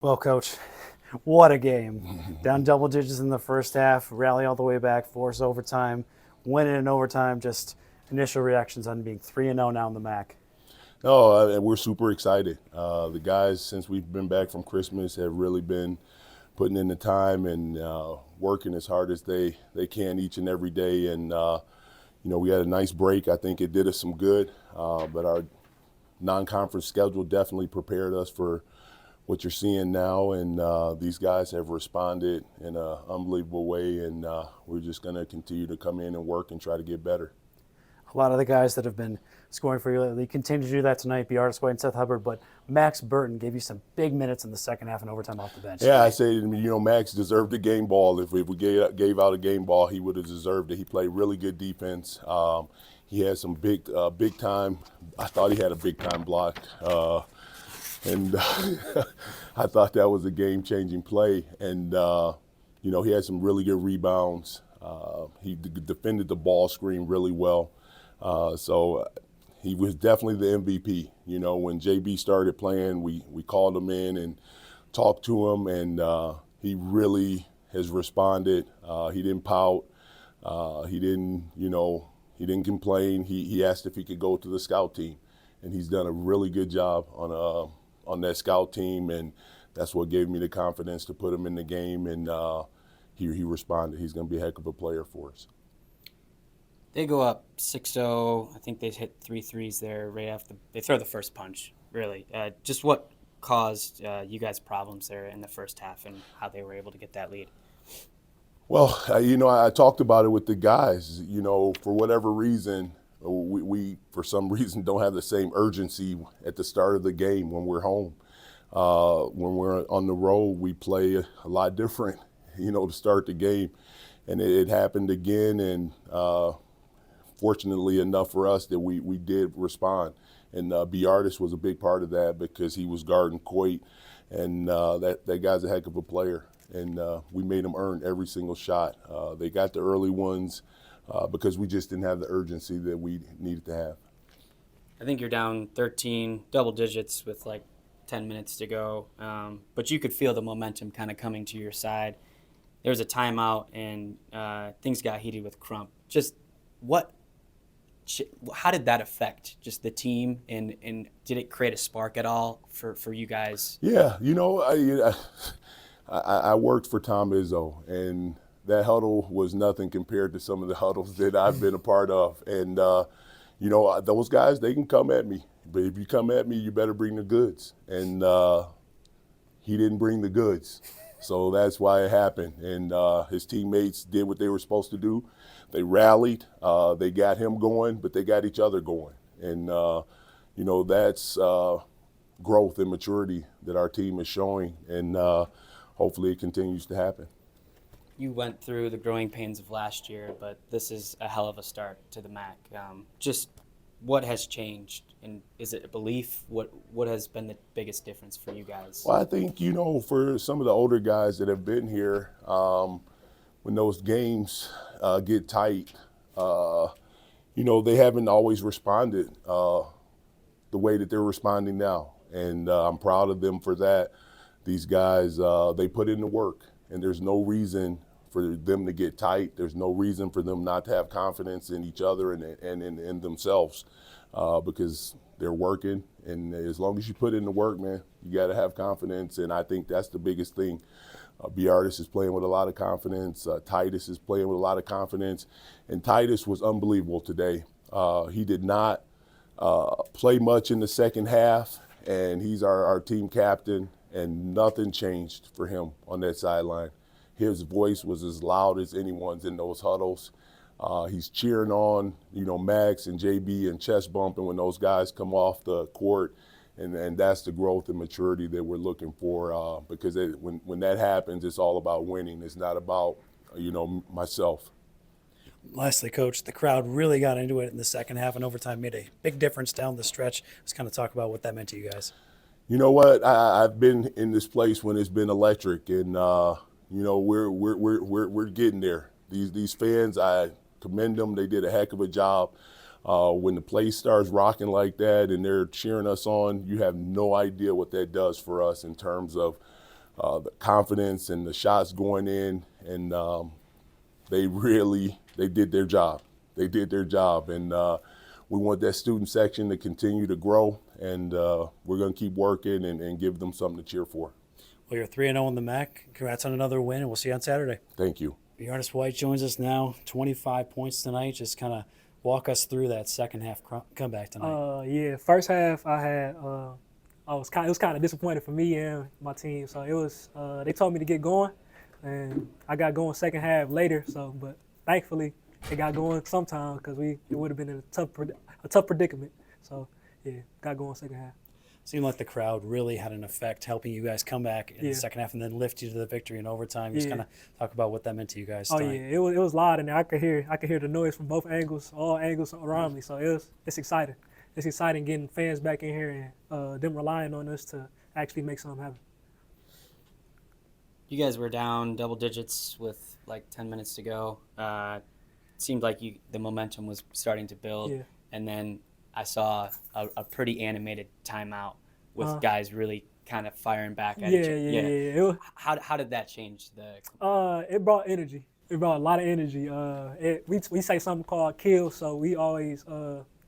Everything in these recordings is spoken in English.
Well, Coach, what a game. Down double digits in the first half, rally all the way back, force overtime, win it in overtime. Just initial reactions on being 3-0 now in the MAC. No, we're super excited. The guys, since we've been back from Christmas, have really been putting in the time and working as hard as they can each and every day. And, we had a nice break. I think it did us some good. But our non-conference schedule definitely prepared us for what you're seeing now. And these guys have responded in an unbelievable way. And we're just going to continue to come in and work and try to get better. A lot of the guys that have been scoring for you lately continue to do that tonight. Be Artis and Seth Hubbard, but Max Burton gave you some big minutes in the second half and overtime off the bench. Yeah, I say, Max deserved a game ball. If we gave out a game ball, he would have deserved it. He played really good defense. He had some big time. I thought he had a big time block, and I thought that was a game changing play. And he had some really good rebounds. He defended the ball screen really well. So he was definitely the MVP. When JB started playing, we called him in and talked to him, and he really has responded. He didn't pout. He didn't complain. He asked if he could go to the scout team, and he's done a really good job on that scout team, and that's what gave me the confidence to put him in the game, and he responded. He's going to be a heck of a player for us. They go up 6-0. I think they hit 3 threes there right after they throw the first punch, really. Just what caused you guys problems there in the first half and how they were able to get that lead? Well, I talked about it with the guys. For whatever reason, we for some reason don't have the same urgency at the start of the game when we're home. When we're on the road, we play a lot different, to start the game. And it happened again, and fortunately enough for us that we did respond. And B. Artis was a big part of that because he was guarding Coit, and that guy's a heck of a player. And we made him earn every single shot. They got the early ones because we just didn't have the urgency that we needed to have. I think you're down 13, double digits with like 10 minutes to go, but you could feel the momentum kind of coming to your side. There was a timeout, and things got heated with Crump. Just how did that affect just the team, and did it create a spark at all for you guys? Yeah, I worked for Tom Izzo, and that huddle was nothing compared to some of the huddles that I've been a part of. And, those guys, they can come at me. But if you come at me, you better bring the goods. And he didn't bring the goods. So that's why it happened. And his teammates did what they were supposed to do. They rallied. They got him going, but they got each other going. And, that's growth and maturity that our team is showing. And hopefully it continues to happen. You went through the growing pains of last year, but this is a hell of a start to the MAC. Just what has changed, and is it a belief? What has been the biggest difference for you guys? Well, I think, for some of the older guys that have been here, when those games get tight, they haven't always responded the way that they're responding now. And I'm proud of them for that. These guys, they put in the work, and there's no reason for them to get tight. There's no reason for them not to have confidence in each other and in themselves because they're working. And as long as you put in the work, man, you got to have confidence. And I think that's the biggest thing. B. Artis is playing with a lot of confidence. Titus is playing with a lot of confidence. And Titus was unbelievable today. He did not play much in the second half, and he's our team captain, and nothing changed for him on that sideline. His voice was as loud as anyone's in those huddles. He's cheering on, Max and JB and chest bumping when those guys come off the court. And that's the growth and maturity that we're looking for because when that happens, it's all about winning. It's not about, myself. Lastly, Coach, the crowd really got into it in the second half and overtime, made a big difference down the stretch. Let's kind of talk about what that meant to you guys. You know what? I've been in this place when it's been electric, and we're getting there. These fans, I commend them. They did a heck of a job. When the place starts rocking like that and they're cheering us on, you have no idea what that does for us in terms of the confidence and the shots going in, and they did their job. They did their job, and we want that student section to continue to grow, and we're going to keep working and give them something to cheer for. Well, you're 3-0 in the MAC. Congrats on another win, and we'll see you on Saturday. Thank you. Artis White joins us now. 25 points tonight. Just kind of walk us through that second half comeback tonight. Yeah, first half it was kind of disappointing for me and my team. So it was they told me to get going, and I got going second half later. So, but thankfully it got going sometime because it would have been in a tough predicament. So yeah, got going second half. Seemed like the crowd really had an effect helping you guys come back in the second half and then lift you to the victory in overtime. Just kind of talk about what that meant to you guys tonight. Oh yeah, it was loud in there. I could hear the noise from both angles, all angles around me. So it's exciting. It's exciting getting fans back in here and them relying on us to actually make something happen. You guys were down double digits with like 10 minutes to go. It seemed like the momentum was starting to build, and then I saw a pretty animated timeout with guys really kind of firing back at each other. Yeah. How did that change the? It brought energy. It brought a lot of energy. We say something called kills, so we always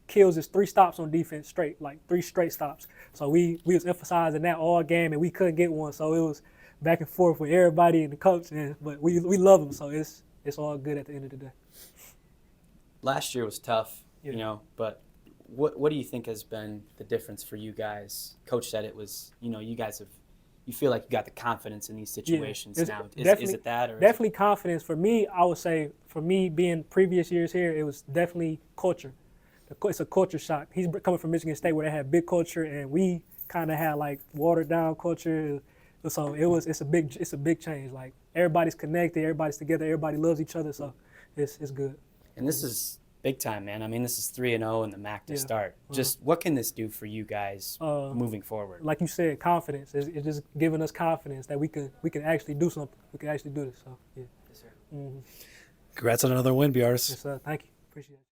kills is 3 stops on defense straight, like 3 straight stops. So we was emphasizing that all game, and we couldn't get one. So it was back and forth with everybody and the coach, but we love them, so it's all good at the end of the day. Last year was tough, but. What do you think has been the difference for you guys? Coach said it was, you feel like you got the confidence in these situations now. Is it that? Or definitely confidence. For me, I would say, for me being previous years here, it was definitely culture. It's a culture shock. He's coming from Michigan State where they had big culture, and we kind of had like watered down culture. So it's a big change. Like everybody's connected, everybody's together, everybody loves each other. So it's good. And this is big time, man. I mean, this is 3-0 in the MAC to start. Just what can this do for you guys moving forward? Like you said, confidence. It's just giving us confidence that we can actually do something. We can actually do this. So yeah. Yes, sir. Congrats on another win, Artis. Yes, sir. Thank you. Appreciate it.